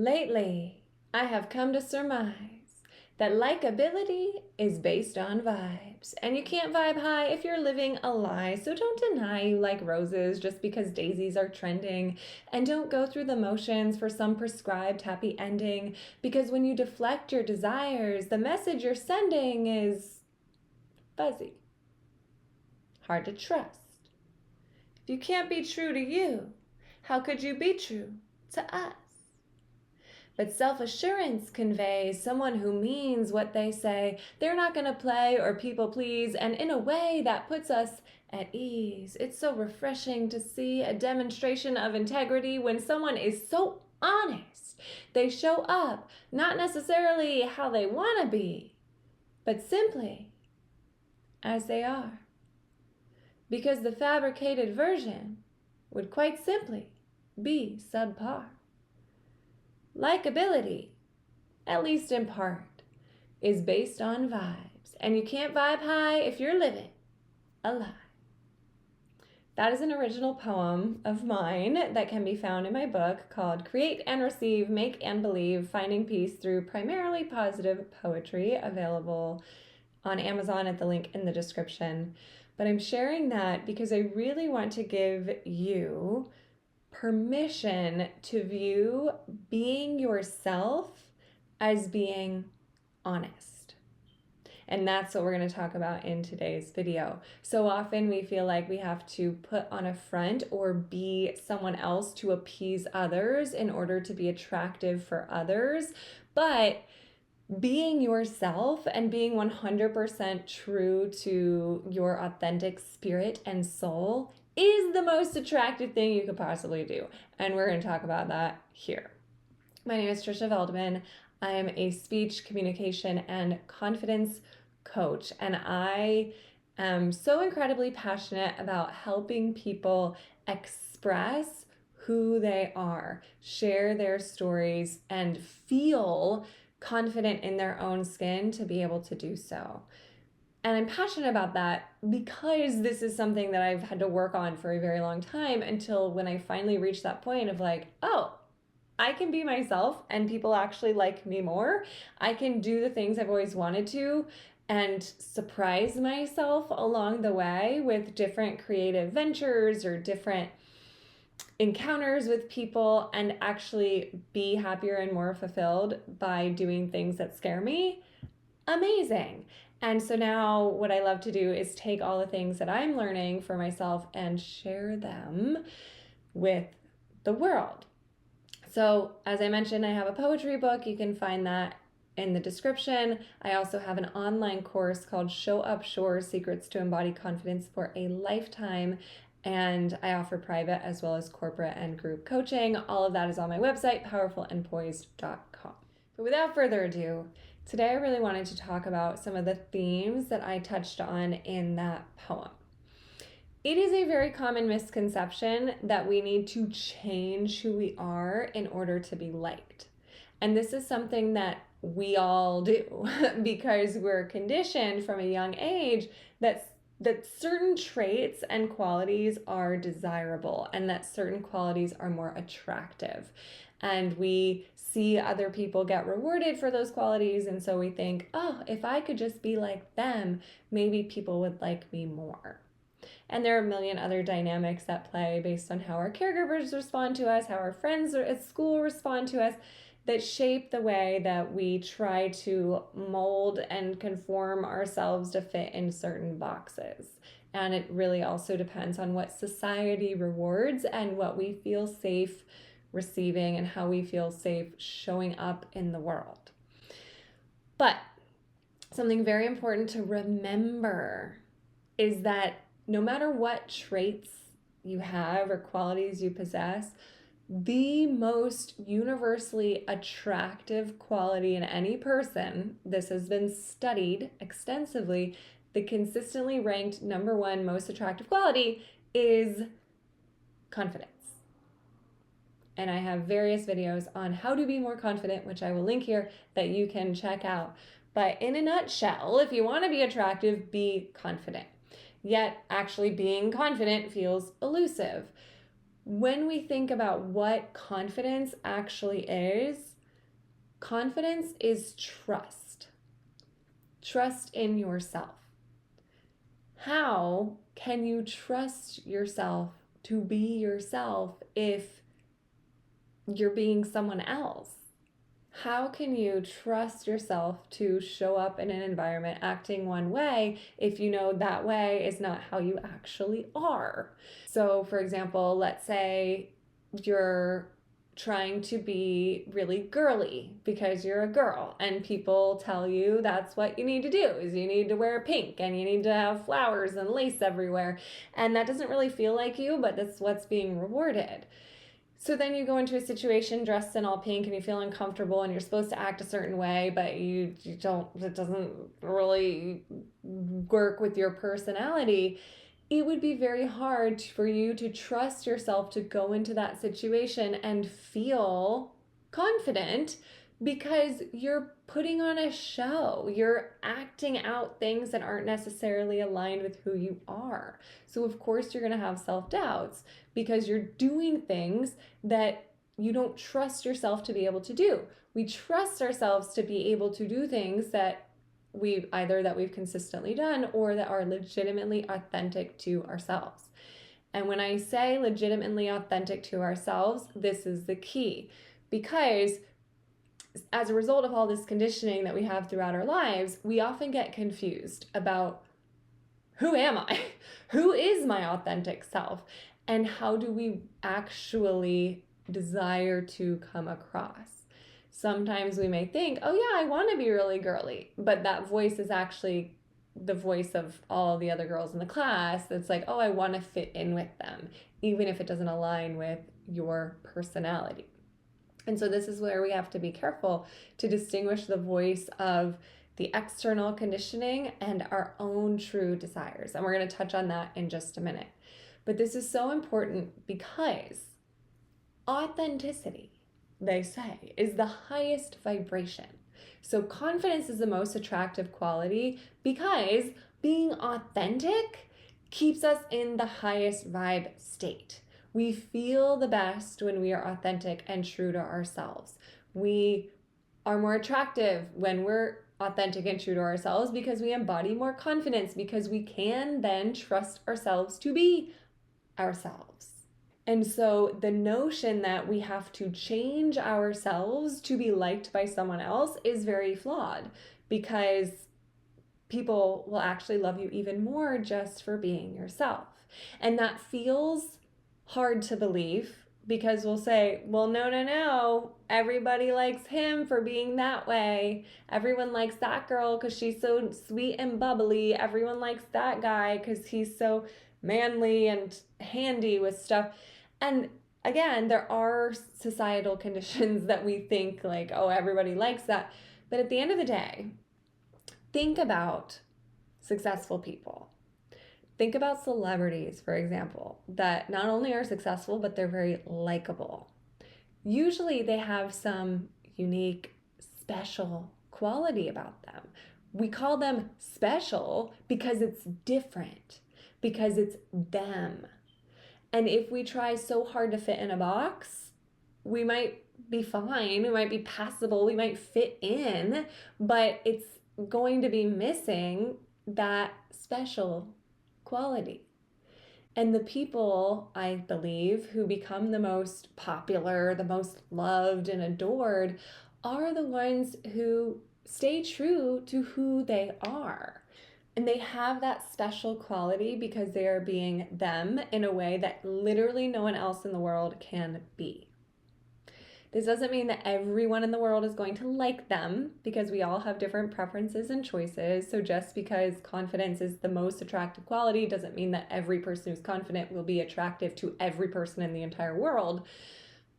Lately, I have come to surmise that likability is based on vibes. And you can't vibe high if you're living a lie. So don't deny you like roses just because daisies are trending. And don't go through the motions for some prescribed happy ending. Because when you deflect your desires, the message you're sending is fuzzy, hard to trust. If you can't be true to you, how could you be true to us? But self-assurance conveys someone who means what they say. They're not going to play or people please, and in a way that puts us at ease. It's so refreshing to see a demonstration of integrity when someone is so honest. They show up, not necessarily how they want to be, but simply as they are. Because the fabricated version would quite simply be subpar. Likeability, at least in part, is based on vibes, and you can't vibe high if you're living a lie. That is an original poem of mine that can be found in my book called Create and Receive, Make and Believe, Finding Peace Through Primarily Positive Poetry, available on Amazon at the link in the description. But I'm sharing that because I really want to give you permission to view being yourself as being honest. And that's what we're going to talk about in today's video. So often we feel like we have to put on a front or be someone else to appease others in order to be attractive for others. But being yourself and being 100% true to your authentic spirit and soul is the most attractive thing you could possibly do. And we're going to talk about that here. My name is Trisha Veldman. I am a speech, communication, and confidence coach. And I am so incredibly passionate about helping people express who they are, share their stories, and feel confident in their own skin to be able to do so. And I'm passionate about that because this is something that I've had to work on for a very long time until when I finally reached that point of like, oh, I can be myself and people actually like me more. I can do the things I've always wanted to and surprise myself along the way with different creative ventures or different encounters with people and actually be happier and more fulfilled by doing things that scare me. Amazing. And so now what I love to do is take all the things that I'm learning for myself and share them with the world. So as I mentioned, I have a poetry book. You can find that in the description. I also have an online course called Show Up Sure, Secrets to Embody Confidence for a Lifetime. And I offer private as well as corporate and group coaching. All of that is on my website, powerfulandpoised.com. But without further ado, today I really wanted to talk about some of the themes that I touched on in that poem. It is a very common misconception that we need to change who we are in order to be liked. And this is something that we all do because we're conditioned from a young age that certain traits and qualities are desirable and that certain qualities are more attractive. And we see other people get rewarded for those qualities. And so we think, oh, if I could just be like them, maybe people would like me more. And there are a million other dynamics that play based on how our caregivers respond to us, how our friends at school respond to us, that shape the way that we try to mold and conform ourselves to fit in certain boxes. And it really also depends on what society rewards and what we feel safe receiving and how we feel safe showing up in the world. But something very important to remember is that no matter what traits you have or qualities you possess, the most universally attractive quality in any person, this has been studied extensively, the consistently ranked number one most attractive quality is confidence. And I have various videos on how to be more confident, which I will link here, that you can check out. But in a nutshell, if you want to be attractive, be confident. Yet actually being confident feels elusive. When we think about what confidence actually is, Confidence is trust. Trust in yourself. How can you trust yourself to be yourself if you're being someone else? How can you trust yourself to show up in an environment acting one way if you know that way is not how you actually are? So, for example, let's say you're trying to be really girly because you're a girl and people tell you that's what you need to do is you need to wear pink and you need to have flowers and lace everywhere, and that doesn't really feel like you, but that's what's being rewarded. So then you go into a situation dressed in all pink and you feel uncomfortable and you're supposed to act a certain way, but you don't, it doesn't really work with your personality. It would be very hard for you to trust yourself to go into that situation and feel confident because you're putting on a show. You're acting out things that aren't necessarily aligned with who you are. So, of course, you're going to have self-doubts because you're doing things that you don't trust yourself to be able to do. We trust ourselves to be able to do things that we've consistently done or that are legitimately authentic to ourselves. And when I say legitimately authentic to ourselves, this is the key, because as a result of all this conditioning that we have throughout our lives, we often get confused about who am I? Who is my authentic self? And how do we actually desire to come across? Sometimes we may think, oh yeah, I want to be really girly, but that voice is actually the voice of all the other girls in the class. That's like, oh, I want to fit in with them, even if it doesn't align with your personality. And so this is where we have to be careful to distinguish the voice of the external conditioning and our own true desires. And we're going to touch on that in just a minute. But this is so important because authenticity, they say, is the highest vibration. So confidence is the most attractive quality because being authentic keeps us in the highest vibe state. We feel the best when we are authentic and true to ourselves. We are more attractive when we're authentic and true to ourselves because we embody more confidence, because we can then trust ourselves to be ourselves. And so the notion that we have to change ourselves to be liked by someone else is very flawed, because people will actually love you even more just for being yourself. And that feels hard to believe because we'll say, well, no, everybody likes him for being that way. Everyone likes that girl because she's so sweet and bubbly. Everyone likes that guy because he's so manly and handy with stuff. And again, there are societal conditions that we think like, oh, everybody likes that. But at the end of the day, think about successful people. Think about celebrities, for example, that not only are successful, but they're very likable. Usually they have some unique, special quality about them. We call them special because it's different, because it's them. And if we try so hard to fit in a box, we might be fine, we might be passable, we might fit in, but it's going to be missing that special quality. And the people, I believe, who become the most popular, the most loved and adored are the ones who stay true to who they are. And they have that special quality because they are being them in a way that literally no one else in the world can be. This doesn't mean that everyone in the world is going to like them, because we all have different preferences and choices. So just because confidence is the most attractive quality doesn't mean that every person who's confident will be attractive to every person in the entire world.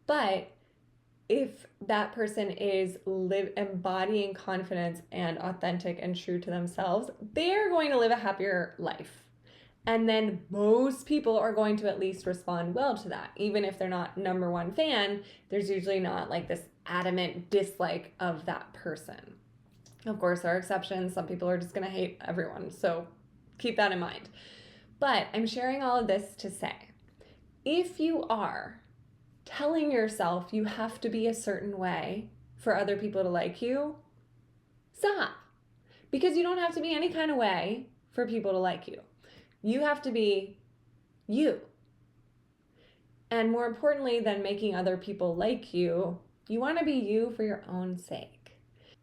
But if that person is embodying confidence and authentic and true to themselves, they're going to live a happier life. And then most people are going to at least respond well to that. Even if they're not number one fan, there's usually not like this adamant dislike of that person. Of course, there are exceptions. Some people are just going to hate everyone. So keep that in mind. But I'm sharing all of this to say, if you are telling yourself you have to be a certain way for other people to like you, stop. Because you don't have to be any kind of way for people to like you. You have to be you. And more importantly than making other people like you, you want to be you for your own sake.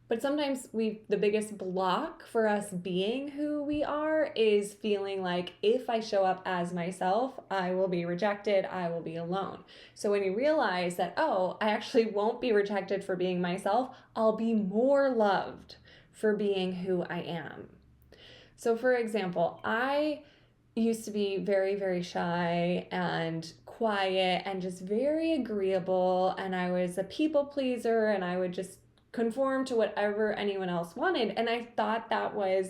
But sometimes the biggest block for us being who we are is feeling like if I show up as myself, I will be rejected, I will be alone. So when you realize that, oh, I actually won't be rejected for being myself, I'll be more loved for being who I am. So for example, I used to be very, very shy and quiet and just very agreeable, and I was a people pleaser, and I would just conform to whatever anyone else wanted, and I thought that was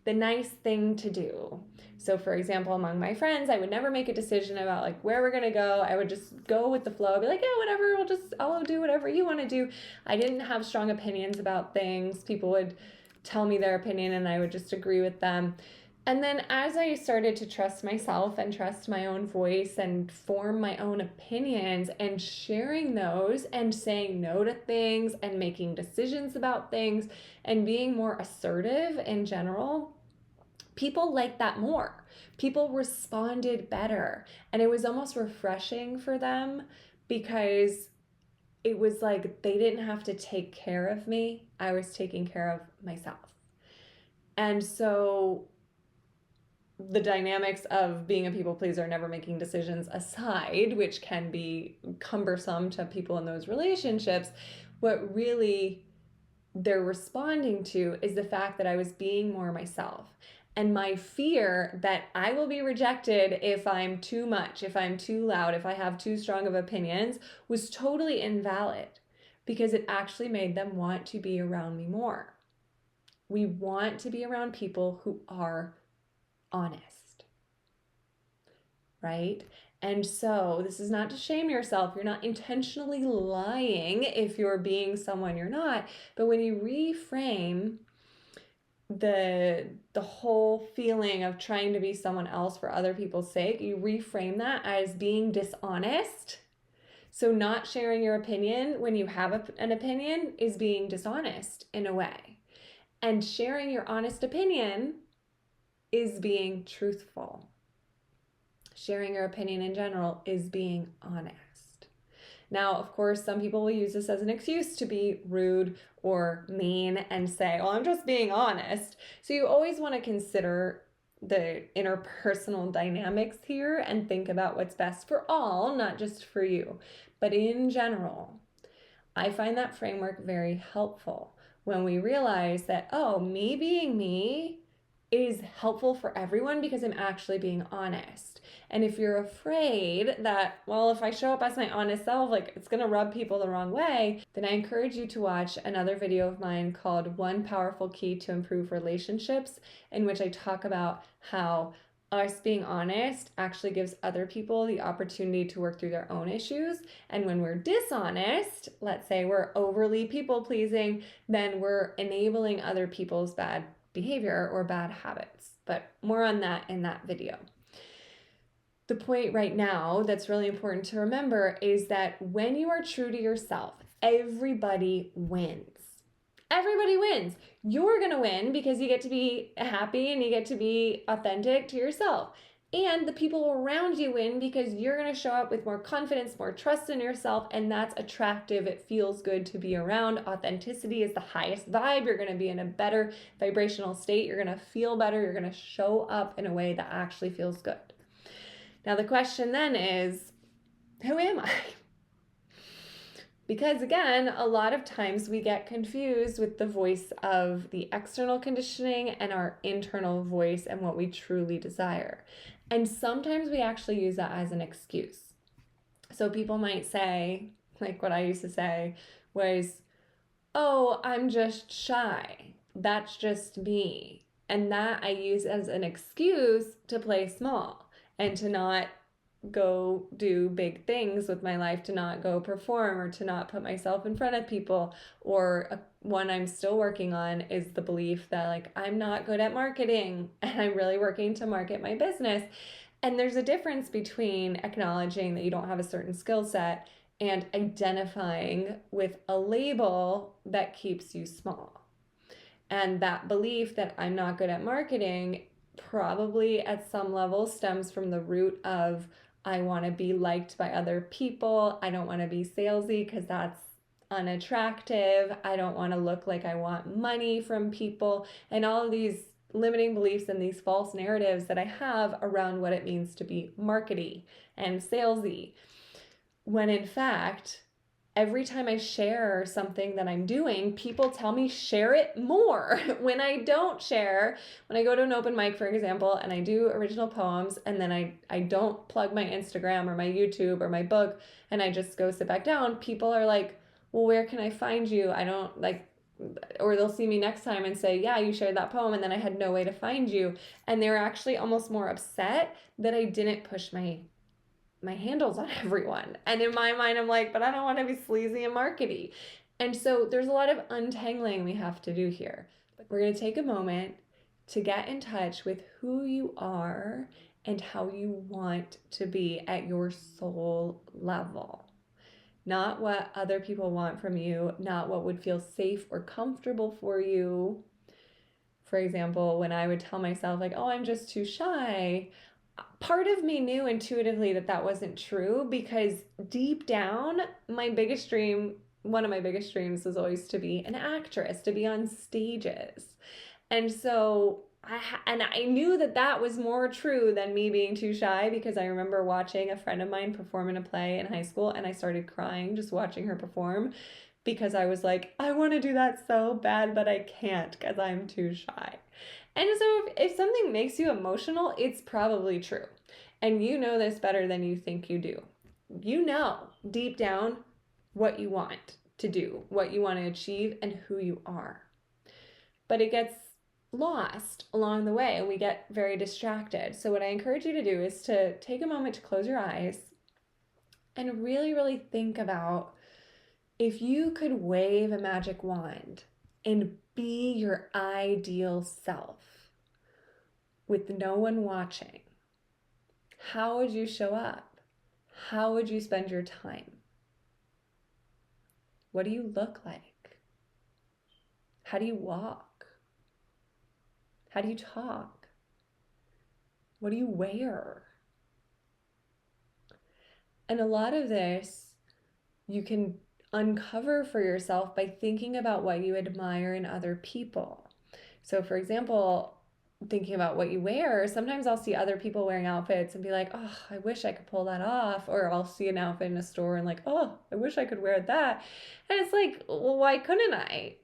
the nice thing to do. So for example, among my friends, I would never make a decision about like where we're gonna go. I would just go with the flow, be like, yeah, whatever, I'll do whatever you want to do. I didn't have strong opinions about things. People would tell me their opinion and I would just agree with them. And then as I started to trust myself and trust my own voice and form my own opinions and sharing those and saying no to things and making decisions about things and being more assertive in general, people liked that more. People responded better. And it was almost refreshing for them because it was like they didn't have to take care of me. I was taking care of myself. And so the dynamics of being a people pleaser, never making decisions aside, which can be cumbersome to people in those relationships, what really they're responding to is the fact that I was being more myself. And my fear that I will be rejected if I'm too much, if I'm too loud, if I have too strong of opinions was totally invalid because it actually made them want to be around me more. We want to be around people who are honest, right? And so this is not to shame yourself. You're not intentionally lying if you're being someone you're not. But when you reframe the whole feeling of trying to be someone else for other people's sake, you reframe that as being dishonest. So not sharing your opinion when you have an opinion is being dishonest in a way. And sharing your honest opinion is being truthful. Sharing your opinion in general is being honest. Now, of course, some people will use this as an excuse to be rude or mean and say, oh, I'm just being honest. So you always want to consider the interpersonal dynamics here and think about what's best for all, not just for you. But in general, I find that framework very helpful when we realize that, oh, me being me is helpful for everyone because I'm actually being honest. And if you're afraid that, well, if I show up as my honest self, like it's gonna rub people the wrong way, then I encourage you to watch another video of mine called One Powerful Key to Improve Relationships, in which I talk about how us being honest actually gives other people the opportunity to work through their own issues. And when we're dishonest, let's say we're overly people pleasing, then we're enabling other people's bad behavior or bad habits. But more on that in that video. The point right now that's really important to remember is that when you are true to yourself, everybody wins. Everybody wins. You're going to win because you get to be happy and you get to be authentic to yourself. And the people around you win because you're going to show up with more confidence, more trust in yourself, and that's attractive. It feels good to be around. Authenticity is the highest vibe. You're going to be in a better vibrational state. You're going to feel better. You're going to show up in a way that actually feels good. Now, the question then is, who am I? Because again, a lot of times we get confused with the voice of the external conditioning and our internal voice and what we truly desire. And sometimes we actually use that as an excuse. So people might say, like what I used to say was, oh, I'm just shy. That's just me. And that I use as an excuse to play small and to not go do big things with my life, to not go perform or to not put myself in front of people. Or one I'm still working on is the belief that like I'm not good at marketing and I'm really working to market my business. And there's a difference between acknowledging that you don't have a certain skill set and identifying with a label that keeps you small. And that belief that I'm not good at marketing probably at some level stems from the root of I want to be liked by other people. I don't want to be salesy because that's unattractive. I don't want to look like I want money from people, and all of these limiting beliefs and these false narratives that I have around what it means to be markety and salesy. When in fact, every time I share something that I'm doing, people tell me share it more. When I don't share, when I go to an open mic, for example, and I do original poems, and then I don't plug my Instagram or my YouTube or my book, and I just go sit back down, people are like, well, where can I find you? I don't like, or they'll see me next time and say, yeah, you shared that poem, and then I had no way to find you. And they're actually almost more upset that I didn't push my handles on everyone. And in my mind, I'm like, but I don't want to be sleazy and markety. And so there's a lot of untangling we have to do here. We're going to take a moment to get in touch with who you are and how you want to be at your soul level. Not what other people want from you, not what would feel safe or comfortable for you. For example, when I would tell myself, like, oh, I'm just too shy, part of me knew intuitively that that wasn't true, because deep down, my biggest dream, one of my biggest dreams, was always to be an actress, to be on stages. And so I knew that that was more true than me being too shy, because I remember watching a friend of mine perform in a play in high school, and I started crying just watching her perform, because I was like, I want to do that so bad, but I can't because I'm too shy. And so if something makes you emotional, it's probably true. And you know this better than you think you do. You know deep down what you want to do, what you want to achieve, and who you are. But it gets lost along the way, and we get very distracted. So what I encourage you to do is to take a moment to close your eyes and really, really think about, if you could wave a magic wand and be your ideal self with no one watching, how would you show up? How would you spend your time? What do you look like? How do you walk? How do you talk? What do you wear? And a lot of this you can uncover for yourself by thinking about what you admire in other people. So for example, thinking about what you wear, sometimes I'll see other people wearing outfits and be like, oh, I wish I could pull that off. Or I'll see an outfit in a store and like, oh, I wish I could wear that. And it's like, well, why couldn't I?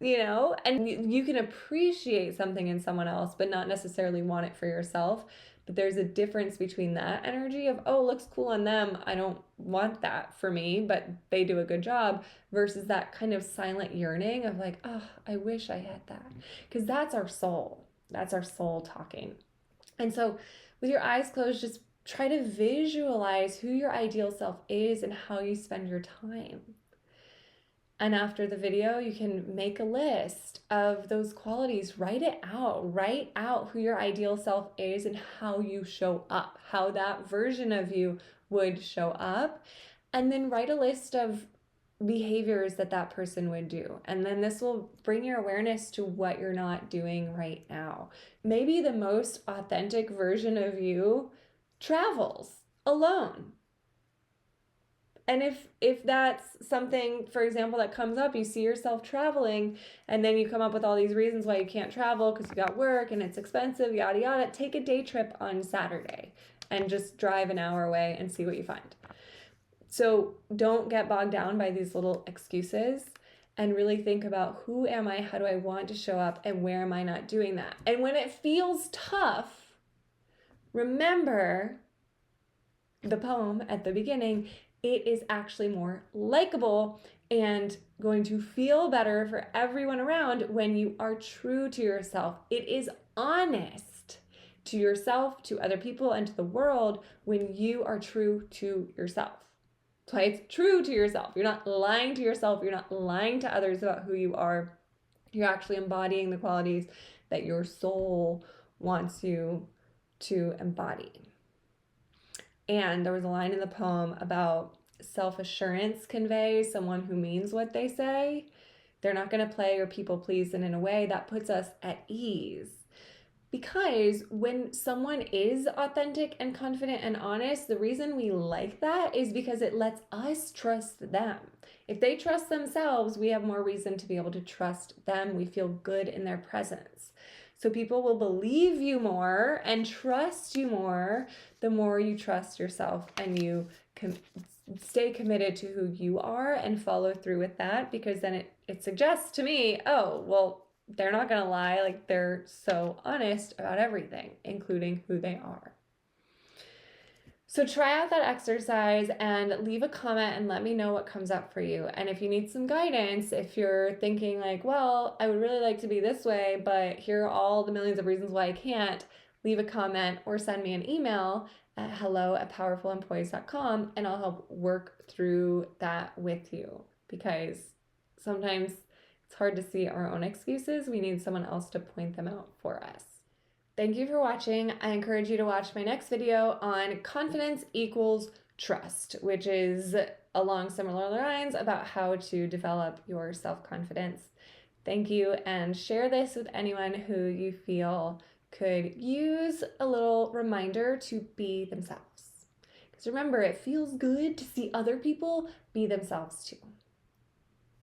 You know, and you can appreciate something in someone else, but not necessarily want it for yourself. But there's a difference between that energy of, oh, looks cool on them, I don't want that for me, but they do a good job, versus that kind of silent yearning of like, oh, I wish I had that. Because that's our soul. That's our soul talking. And so with your eyes closed, just try to visualize who your ideal self is and how you spend your time. And after the video, you can make a list of those qualities. Write it out. Write out who your ideal self is and how you show up, how that version of you would show up. And then write a list of behaviors that that person would do. And then this will bring your awareness to what you're not doing right now. Maybe the most authentic version of you travels alone. And if that's something, for example, that comes up, you see yourself traveling, and then you come up with all these reasons why you can't travel because you got work and it's expensive, yada, yada, take a day trip on Saturday and just drive an hour away and see what you find. So don't get bogged down by these little excuses, and really think about, who am I? How do I want to show up? And where am I not doing that? And when it feels tough, remember the poem at the beginning. It is actually more likable and going to feel better for everyone around when you are true to yourself. It is honest to yourself, to other people, and to the world when you are true to yourself. That's why it's true to yourself. You're not lying to yourself. You're not lying to others about who you are. You're actually embodying the qualities that your soul wants you to embody. And there was a line in the poem about self-assurance convey someone who means what they say. They're not going to play or people please, and in a way that puts us at ease. Because when someone is authentic and confident and honest, the reason we like that is because it lets us trust them. If they trust themselves, we have more reason to be able to trust them. We feel good in their presence. So people will believe you more and trust you more the more you trust yourself and you stay committed to who you are and follow through with that, because then it suggests to me, oh, well, they're not going to lie. Like, they're so honest about everything, including who they are. So try out that exercise and leave a comment and let me know what comes up for you. And if you need some guidance, if you're thinking like, well, I would really like to be this way, but here are all the millions of reasons why I can't, leave a comment or send me an email at hello@powerfulemployees.com and I'll help work through that with you, because sometimes it's hard to see our own excuses. We need someone else to point them out for us. Thank you for watching. I encourage you to watch my next video on confidence equals trust, which is along similar lines about how to develop your self-confidence. Thank you, and share this with anyone who you feel could use a little reminder to be themselves. Because remember, it feels good to see other people be themselves too.